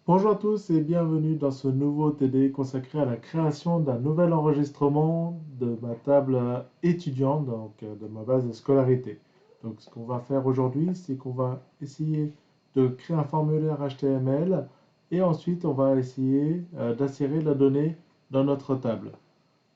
Bonjour à tous et bienvenue dans ce nouveau TD consacré à la création d'un nouvel enregistrement de ma table étudiante, de ma base de scolarité. Donc ce qu'on va faire aujourd'hui, c'est qu'on va essayer de créer un formulaire HTML et ensuite on va essayer d'insérer la donnée dans notre table.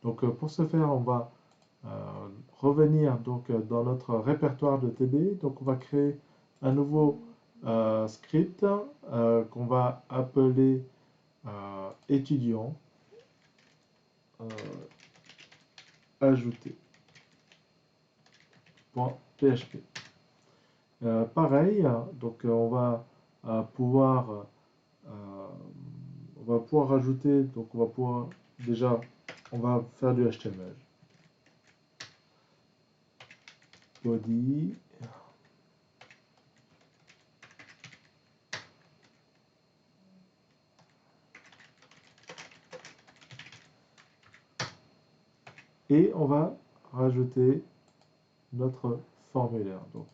Donc pour ce faire, on va euh, revenir dans notre répertoire de TD. Donc on va créer un nouveau script qu'on va appeler étudiant ajouter .php. Pareil, donc euh, on va pouvoir rajouter, donc on va pouvoir déjà, on va faire du HTML. Body, et on va rajouter notre formulaire. Donc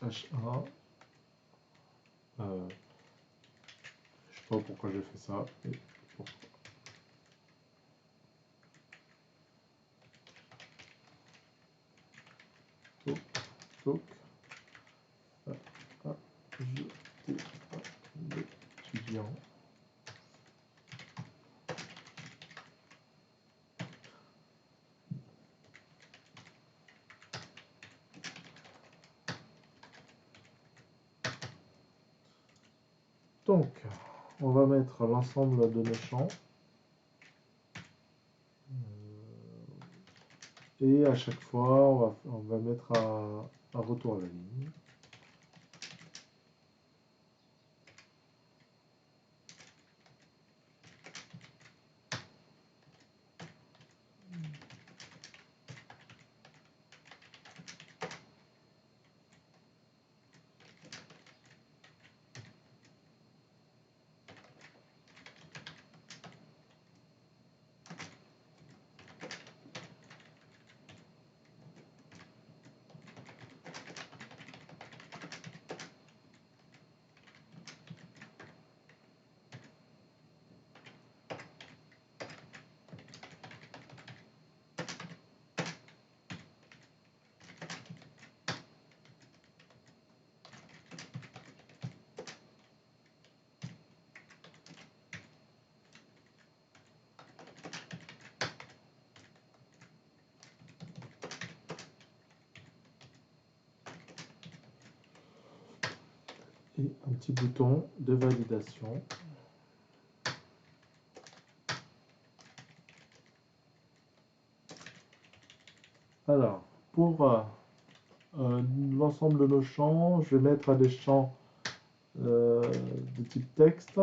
H1, je sais pas pourquoi j'ai fait ça, mais bon. Toc, toc, ajouter l'étudiant. Donc, on va mettre l'ensemble de nos champs et à chaque fois, on va mettre un retour à la ligne. Et un petit bouton de validation. Alors, pour l'ensemble de nos champs, je vais mettre des champs de type texte.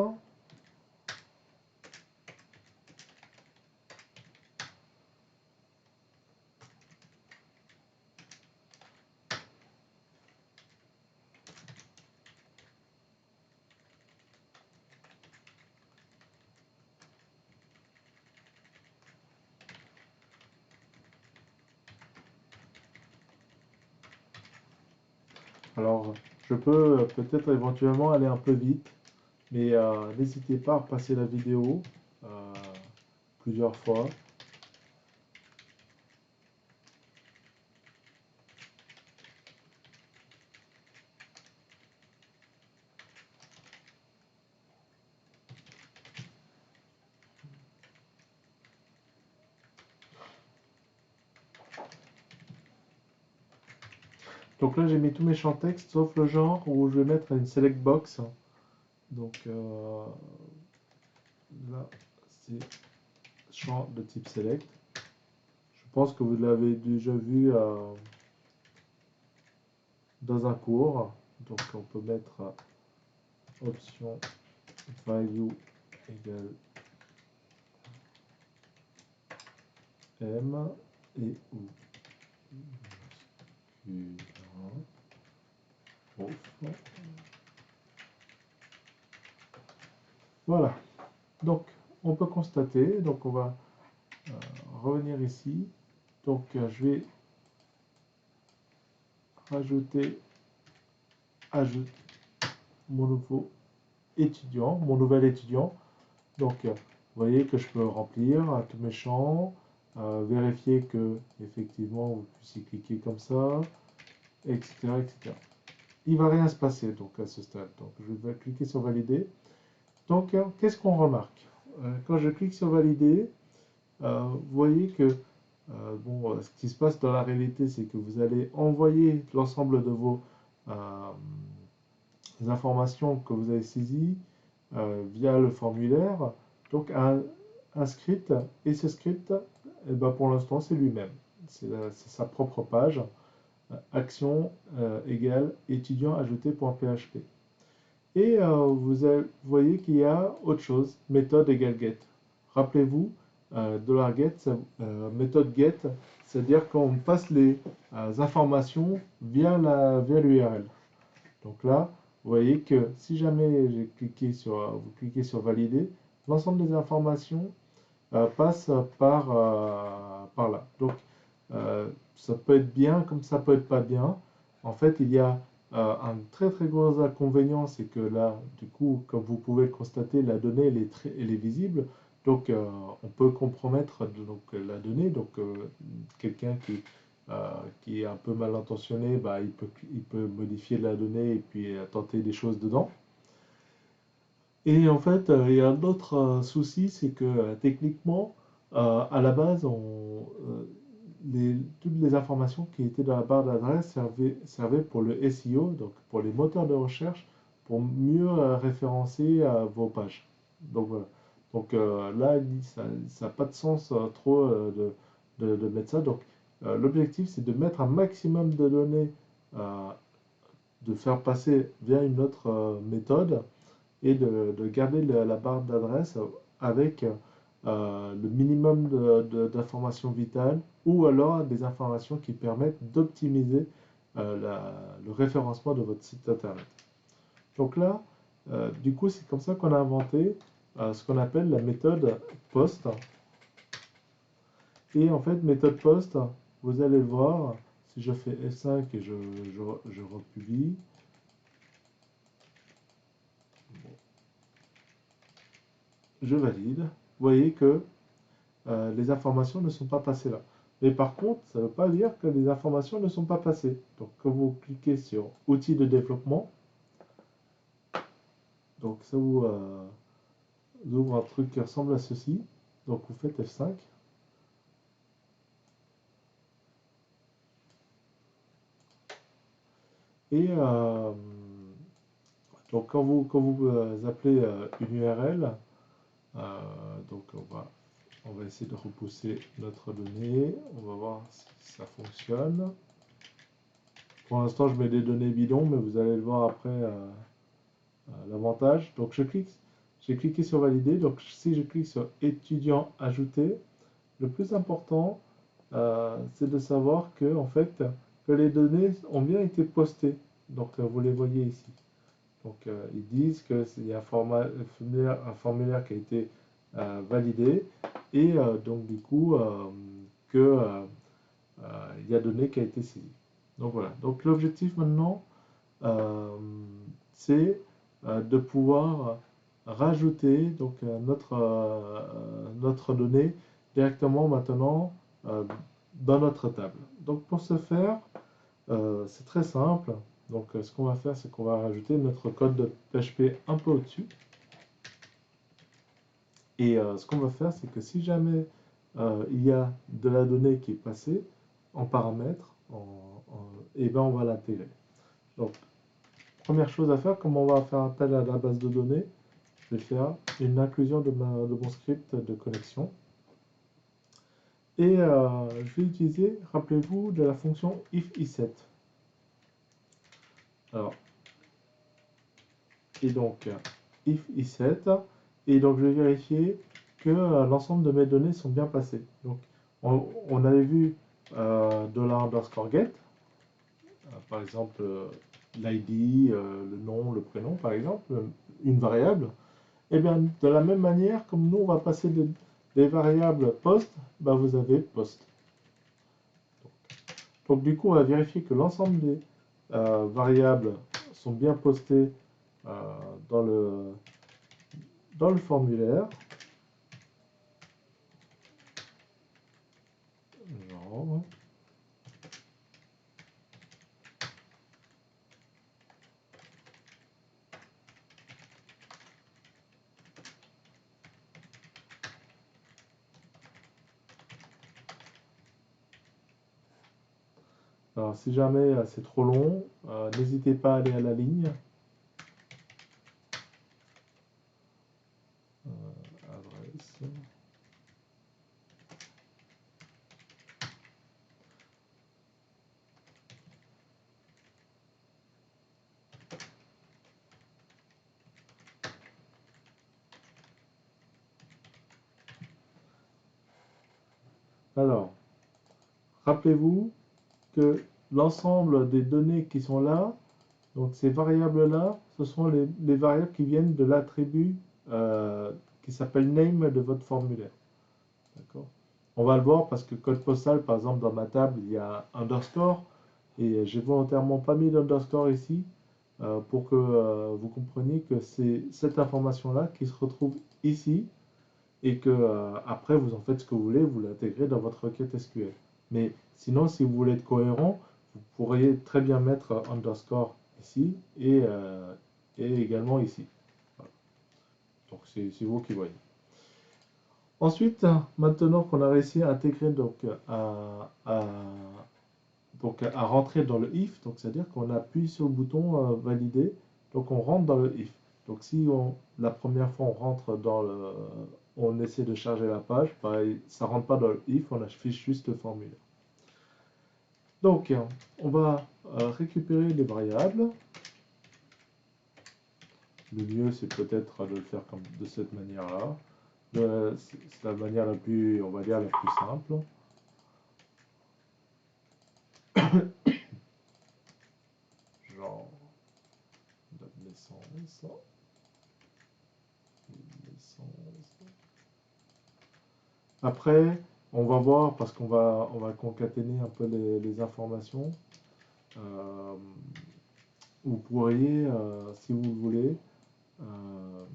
Alors, je peux peut-être éventuellement aller un peu vite, mais n'hésitez pas à repasser la vidéo euh, plusieurs fois. Donc là, j'ai mis tous mes champs texte, sauf le genre où je vais mettre une select box. Donc là, c'est champ de type select. Je pense que vous l'avez déjà vu dans un cours. Donc on peut mettre option value égale m et ou voilà. Donc on peut constater, donc on va revenir ici. Donc je vais rajouter ajoute mon nouveau étudiant, mon nouvel étudiant. Donc, vous voyez que je peux remplir tous mes champs, vérifier que effectivement vous puissiez cliquer comme ça, etc., etc. Il ne va rien se passer donc à ce stade. Donc, je vais cliquer sur valider. Donc, qu'est-ce qu'on remarque? Quand je clique sur valider, vous voyez que ce qui se passe dans la réalité, c'est que vous allez envoyer l'ensemble de vos informations que vous avez saisies via le formulaire, donc un script, et ce script, eh ben, pour l'instant, c'est lui-même. C'est sa propre page, action égale étudiant ajouté.php. Et vous voyez qu'il y a autre chose, méthode égale get. Rappelez-vous, $get, méthode get, c'est-à-dire qu'on passe les informations via l'URL. Donc là, vous voyez que si jamais j'ai cliqué vous cliquez sur valider, l'ensemble des informations passent par là. Donc ça peut être bien comme ça peut être pas bien. En fait, il y a un très très gros inconvénient, c'est que là, du coup, comme vous pouvez le constater, la donnée elle est visible. Donc on peut compromettre donc, la donnée. Donc quelqu'un qui est un peu mal intentionné, bah, il peut modifier la donnée et puis tenter des choses dedans. Et en fait, il y a un autre souci, c'est que techniquement, à la base, toutes les informations qui étaient dans la barre d'adresse servaient pour le SEO, donc pour les moteurs de recherche, pour mieux référencer vos pages. Donc voilà. Donc là, ça n'a pas de sens trop de mettre ça. Donc l'objectif, c'est de mettre un maximum de données, euh, de faire passer via une autre méthode et de garder la barre d'adresse avec le minimum d'informations vitales ou alors des informations qui permettent d'optimiser le référencement de votre site internet. Donc là, du coup, c'est comme ça qu'on a inventé ce qu'on appelle la méthode POST. Et en fait, méthode POST, vous allez le voir, si je fais F5 et je republie, je valide, vous voyez que les informations ne sont pas passées là. Mais par contre, ça ne veut pas dire que les informations ne sont pas passées. Donc, quand vous cliquez sur outils de développement, donc ça vous ouvre un truc qui ressemble à ceci. Donc, vous faites F5. Et donc, quand vous appelez une URL, donc on va essayer de repousser notre donnée. On va voir si ça fonctionne. Pour l'instant, je mets des données bidons, mais vous allez le voir après l'avantage. Donc, j'ai cliqué sur valider. Donc, si je clique sur étudiant ajouté, le plus important, c'est de savoir que, en fait, que les données ont bien été postées. Donc, vous les voyez ici. Donc, ils disent qu'il y a un formulaire qui a été validé et donc, du coup, que il y a données qui a été saisie. Donc, voilà. Donc, l'objectif maintenant, c'est de pouvoir rajouter donc, notre donnée directement maintenant dans notre table. Donc pour ce faire, c'est très simple. Donc ce qu'on va faire, c'est qu'on va rajouter notre code de PHP un peu au-dessus. Et ce qu'on va faire, c'est que si jamais il y a de la donnée qui est passée en paramètres, et ben on va l'intégrer. Donc première chose à faire, comme on va faire appel à la base de données, je vais faire une inclusion de mon script de connexion. Et je vais utiliser, rappelez-vous, de la fonction if-iset. Alors, et donc, if-iset, et donc je vais vérifier que l'ensemble de mes données sont bien passées. Donc, on avait vu $_get, par exemple, l'ID, le nom, le prénom, par exemple, une variable. Et bien, de la même manière, comme nous, on va passer des variables post, ben, vous avez post. Donc, du coup, on va vérifier que l'ensemble des variables sont bien postées dans dans le formulaire. Genre. Alors, si jamais c'est trop long, n'hésitez pas à aller à la ligne. Adresse. Alors, rappelez-vous que l'ensemble des données qui sont là, donc ces variables-là, ce sont les variables qui viennent de l'attribut qui s'appelle name de votre formulaire. D'accord? On va le voir parce que code postal, par exemple, dans ma table, il y a underscore et j'ai volontairement pas mis d'underscore ici pour que vous compreniez que c'est cette information-là qui se retrouve ici et que après vous en faites ce que vous voulez, vous l'intégrez dans votre requête SQL. Mais sinon, si vous voulez être cohérent, vous pourriez très bien mettre underscore ici et également ici. Voilà. Donc c'est vous qui voyez. Ensuite, maintenant qu'on a réussi à intégrer à rentrer dans le if, donc c'est-à-dire qu'on appuie sur le bouton valider, donc on rentre dans le if. Donc si la première fois on rentre on essaie de charger la page, pareil, ça rentre pas dans le if, on affiche juste le formulaire. Donc on va récupérer les variables. Le mieux c'est peut-être de le faire de cette manière-là. C'est la manière la plus, on va dire, la plus simple. Genre, date de naissance. Après, on va voir, parce on va concaténer un peu les informations. Euh, vous pourriez, si vous le voulez, euh,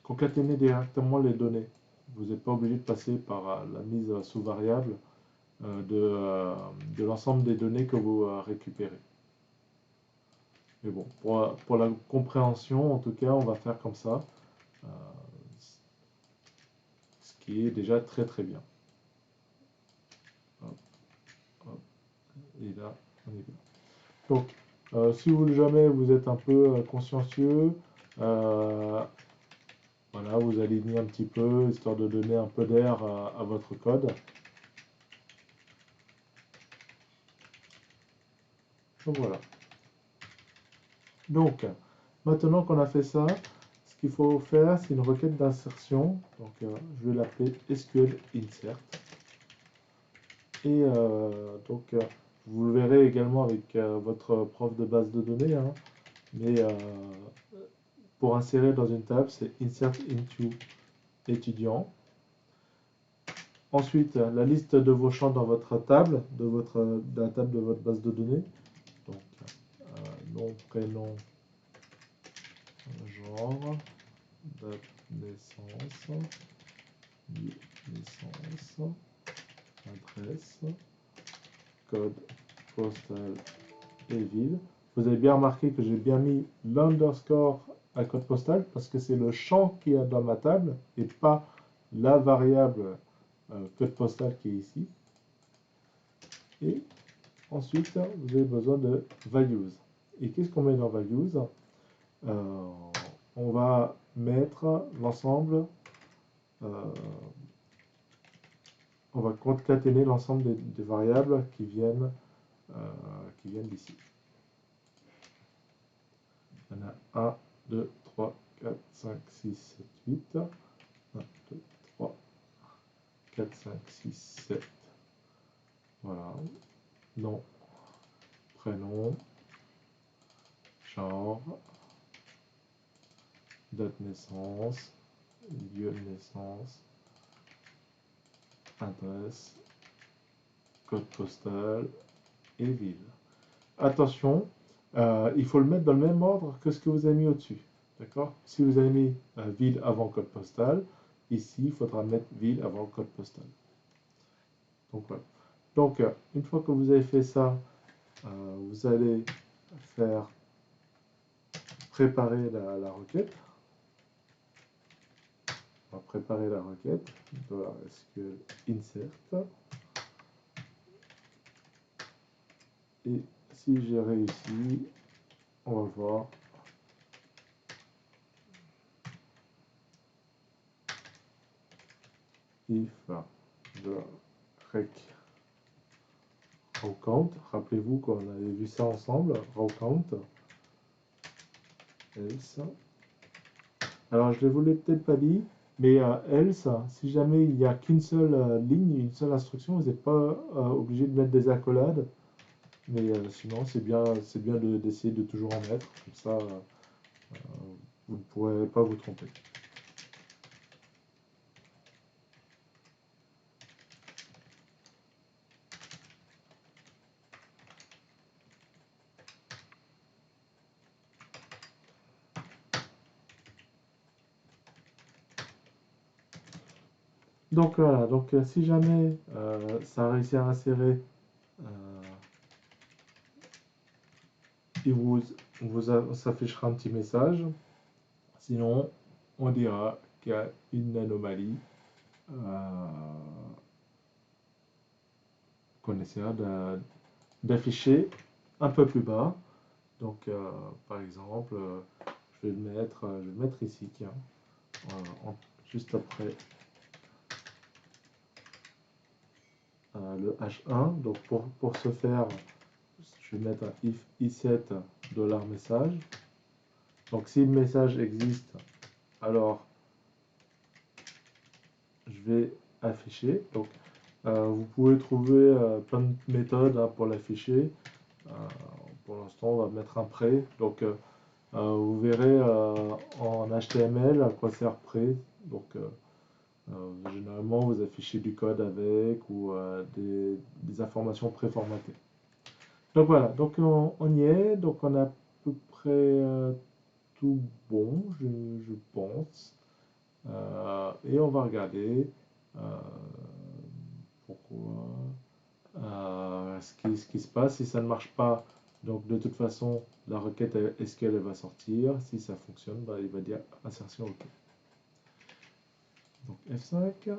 concaténer directement les données. Vous n'êtes pas obligé de passer par la mise sous variable de l'ensemble des données que vous récupérez. Mais bon, pour la compréhension, en tout cas, on va faire comme ça, euh, ce qui est déjà très très bien. Hop, hop, et là, on est bien. Donc, si vous jamais vous êtes un peu consciencieux, voilà, vous alignez un petit peu, histoire de donner un peu d'air à votre code. Donc voilà. Donc, maintenant qu'on a fait ça, ce qu'il faut faire, c'est une requête d'insertion. Donc, je vais l'appeler SQL insert. Et vous le verrez également avec votre prof de base de données, hein, mais pour insérer dans une table, c'est insert into étudiant. Ensuite, la liste de vos champs dans votre table, de la table de votre base de données. Donc, nom, prénom, genre, date de naissance, naissance, adresse, code postal et ville. Vous avez bien remarqué que j'ai bien mis l'underscore à code postal parce que c'est le champ qui est dans ma table et pas la variable code postal qui est ici. Et ensuite, vous avez besoin de values. Et qu'est-ce qu'on met dans values? On va mettre l'ensemble, on va concaténer l'ensemble des variables qui viennent d'ici. Il y en a 1, 2, 3, 4, 5, 6, 7, 8. 1, 2, 3, 4, 5, 6, 7. Voilà. Nom, prénom, genre, date de naissance, lieu de naissance, adresse, code postal et ville. Attention, il faut le mettre dans le même ordre que ce que vous avez mis au-dessus. D'accord? Si vous avez mis ville avant code postal, ici, il faudra mettre ville avant code postal. Donc voilà. Donc, une fois que vous avez fait ça, vous allez faire préparer la requête. On va préparer la requête. $SQL insert. Et si j'ai réussi, on va voir. If the rec row count. Rappelez-vous qu'on avait vu ça ensemble. Row count. Else. Alors, je ne vous l'ai peut-être pas dit, mais else, si jamais il n'y a qu'une seule ligne, une seule instruction, vous n'êtes pas obligé de mettre des accolades. Mais sinon, c'est bien d'essayer de toujours en mettre. Comme ça, vous ne pourrez pas vous tromper. Donc voilà, donc si jamais ça réussit à insérer, il s'affichera un petit message. Sinon, on dira qu'il y a une anomalie qu'on essaiera d'afficher un peu plus bas. Donc, par exemple, je vais le mettre ici, tiens, juste après le H1. Donc, pour ce faire, je vais mettre un if i7 $message. Donc, si le message existe, alors je vais afficher. Donc, vous pouvez trouver plein de méthodes pour l'afficher. Pour l'instant, on va mettre un prêt. Donc, vous verrez en HTML à quoi sert prêt. Donc, généralement, vous affichez du code avec ou des informations préformatées. Donc voilà, donc on y est. Donc on a à peu près tout bon, je pense. Et on va regarder euh, pourquoi, ce qui se passe. Si ça ne marche pas, donc de toute façon, la requête SQL elle va sortir. Si ça fonctionne, bah, il va dire insertion OK. Donc F5.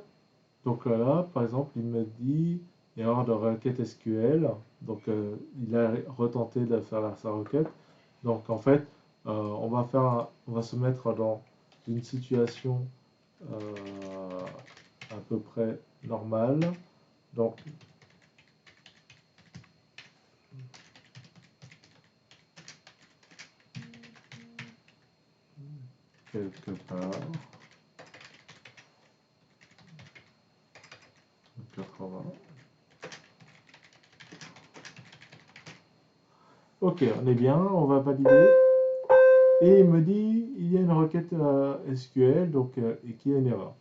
Donc là, par exemple, il me dit erreur de requête SQL. Donc il a retenté de faire sa requête. Donc en fait, on va se mettre dans une situation à peu près normale. Donc quelque part 80. Ok, on est bien, on va valider. Et il me dit il y a une requête SQL donc, et qu'il y a une erreur.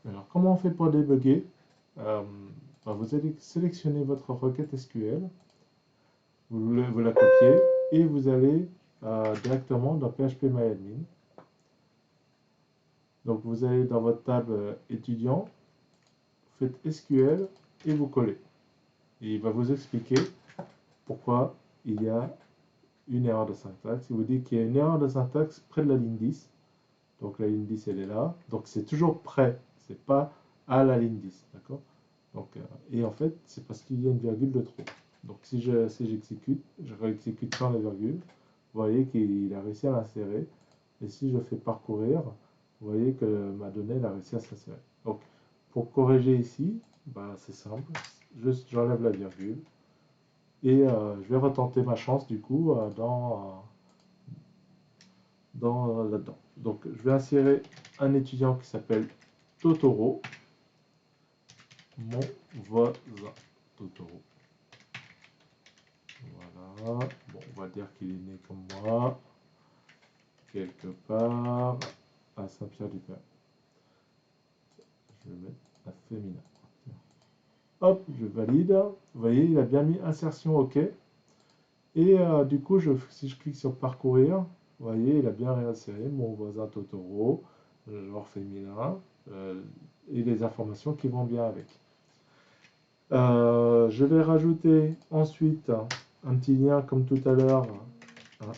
Alors, comment on fait pour débugger? Vous allez sélectionner votre requête SQL, vous la copiez et vous allez directement dans PHP-MyAdmin. Donc, vous allez dans votre table étudiant, vous faites SQL et vous collez. Et il va vous expliquer pourquoi il y a une erreur de syntaxe. Il vous dit qu'il y a une erreur de syntaxe près de la ligne 10. Donc la ligne 10, elle est là. Donc c'est toujours près, c'est pas à la ligne 10. D'accord? Donc, et en fait, c'est parce qu'il y a une virgule de trop. Donc si j'exécute, je réexécute sans la virgule, vous voyez qu'il a réussi à l'insérer. Et si je fais parcourir, vous voyez que ma donnée elle a réussi à s'insérer. Donc pour corriger ici, bah, c'est simple. Juste j'enlève la virgule. Et je vais retenter ma chance du coup là-dedans. Donc je vais insérer un étudiant qui s'appelle Totoro, mon voisin Totoro. Voilà, bon, on va dire qu'il est né comme moi, quelque part à Saint-Pierre-du-Père. Je vais mettre un féminin. Hop, je valide. Vous voyez, il a bien mis insertion OK. Et du coup, si je clique sur parcourir, Vous voyez, il a bien réinséré mon voisin Totoro, le genre féminin, et les informations qui vont bien avec. Je vais rajouter ensuite un petit lien comme tout à l'heure,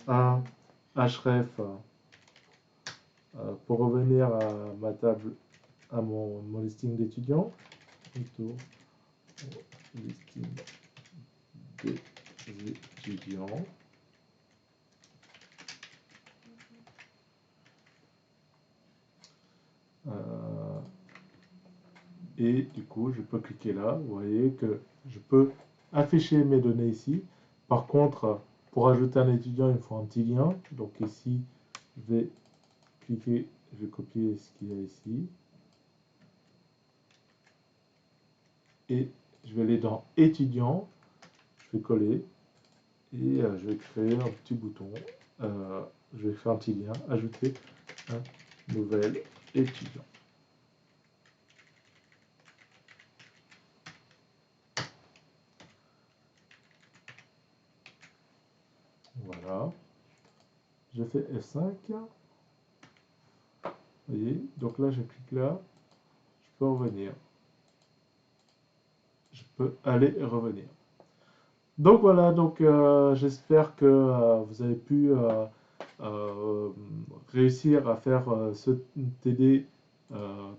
un href pour revenir à ma table, à mon listing d'étudiants. Plutôt listing des étudiants. Et du coup, je peux cliquer là. Vous voyez que je peux afficher mes données ici. Par contre, pour ajouter un étudiant, il me faut un petit lien. Donc ici, je vais cliquer, je vais copier ce qu'il y a ici. Et je vais aller dans étudiant. Je vais coller. Et je vais créer un petit bouton. Je vais faire un petit lien, ajouter un nouvel étudiant. Voilà. Je fais F5. Vous voyez, donc là, je clique là. Je peux revenir. Je peux aller et revenir. Donc voilà, donc j'espère que vous avez pu euh, réussir à faire ce TD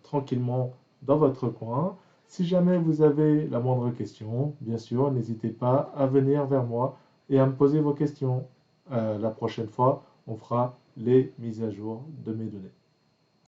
tranquillement dans votre coin. Si jamais vous avez la moindre question, bien sûr, n'hésitez pas à venir vers moi et à me poser vos questions. La prochaine fois, on fera les mises à jour de mes données.